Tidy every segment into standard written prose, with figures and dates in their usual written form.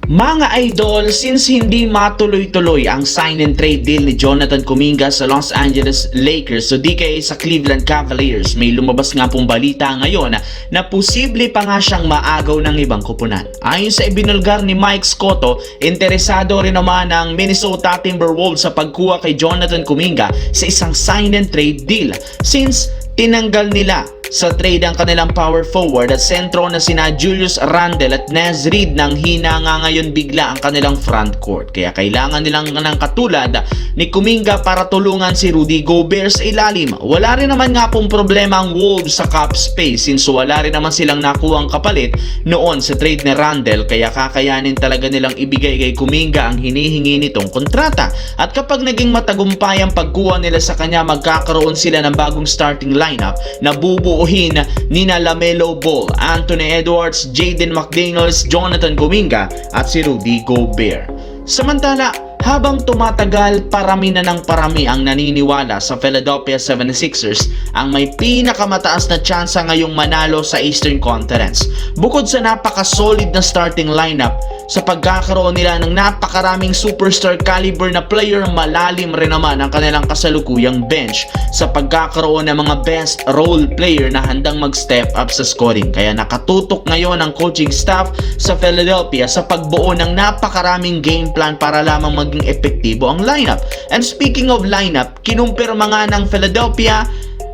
Mga idol, since hindi matuloy-tuloy ang sign and trade deal ni Jonathan Kuminga sa Los Angeles Lakers so di kaya sa Cleveland Cavaliers, may lumabas nga pong balita ngayon na posible pa nga siyang maagaw ng ibang kupunan. Ayon sa ibinulgar ni Mike Scotto, interesado rin naman ang Minnesota Timberwolves sa pagkuha kay Jonathan Kuminga sa isang sign and trade deal since tinanggal nila sa trade ang kanilang power forward at sentro na sina Julius Randle at Naz Reid nang hina nga ngayon bigla ang kanilang front court. Kaya kailangan nilang ng katulad ni Kuminga para tulungan si Rudy Gobert sa ilalim. Wala rin naman nga pong problema ang Wolves sa cap space since wala rin naman silang nakuhang kapalit noon sa trade ni Randle, kaya kakayanin talaga nilang ibigay kay Kuminga ang hinihingi nitong kontrata. At kapag naging matagumpay ang pagkuha nila sa kanya, magkakaroon sila ng bagong starting lineup na bubuuhin nina LaMelo Ball, Anthony Edwards, Jaden McDaniels, Jonathan Kuminga at si Rudy Gobert. Samantala, habang tumatagal, parami na ng parami ang naniniwala sa Philadelphia 76ers ang may pinakamataas na tsansa ngayong manalo sa Eastern Conference. Bukod sa napaka-solid na starting lineup, sa pagkakaroon nila ng napakaraming superstar caliber na player, malalim rin naman ang kanilang kasalukuyang bench sa pagkakaroon ng mga best role player na handang mag-step up sa scoring. Kaya nakatutok ngayon ang coaching staff sa Philadelphia sa pagbuo ng napakaraming game plan para lamang maging epektibo ang lineup. And speaking of lineup, kinumpirma nga ng Philadelphia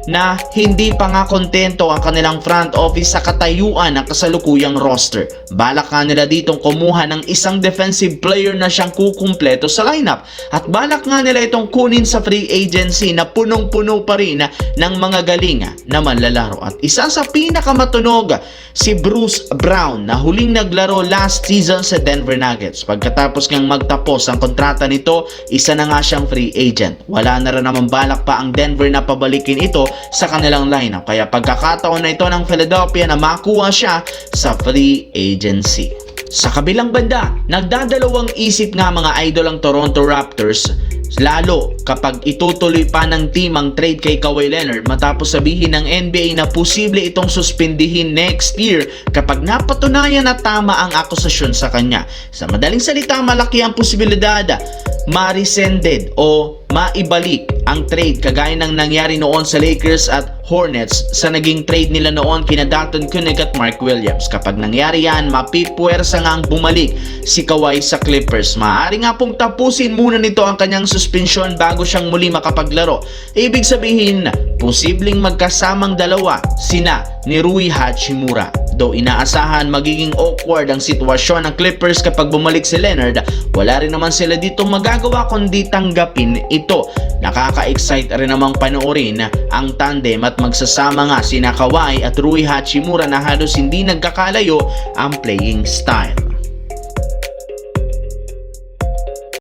na hindi pa nga kontento ang kanilang front office sa katayuan ng kasalukuyang roster. Balak nga nila ditong kumuha ng isang defensive player na siyang kukumpleto sa lineup. At balak nga nila itong kunin sa free agency na punong-puno pa rin ng mga galing na manlalaro. At isa sa pinakamatunog, si Bruce Brown na huling naglaro last season sa Denver Nuggets. Pagkatapos ngang magtapos ang kontrata nito, isa na nga siyang free agent. Wala na rin naman balak pa ang Denver na pabalikin ito sa kanilang lineup, kaya pagkakataon na ito ng Philadelphia na makuha siya sa free agency. Sa kabilang banda, nagdadalawang isip nga mga idol ang Toronto Raptors, lalo kapag itutuloy pa ng team ang trade kay Kawhi Leonard matapos sabihin ng NBA na posible itong suspindihin next year kapag napatunayan na tama ang akusasyon sa kanya. Sa madaling salita, malaki ang posibilidad ma-rescinded o maibalik ang trade kagaya ng nangyari noon sa Lakers at Hornets sa naging trade nila noon kina Dalton Keunig at Mark Williams. Kapag nangyari yan, mapipuwersa nga ang bumalik si Kawhi sa Clippers. Maaari nga pong tapusin muna nito ang kanyang suspensyon bago siyang muli makapaglaro. Ibig sabihin, posibleng magkasamang dalawa sina ni Rui Hachimura. Though inaasahan magiging awkward ang sitwasyon ng Clippers kapag bumalik si Leonard, wala rin naman sila dito magagawa kundi tanggapin ito. Nakaka-excite rin namang panoorin ang tandem at magsasama nga sina Kawhi at Rui Hachimura na halos hindi nagkakalayo ang playing style.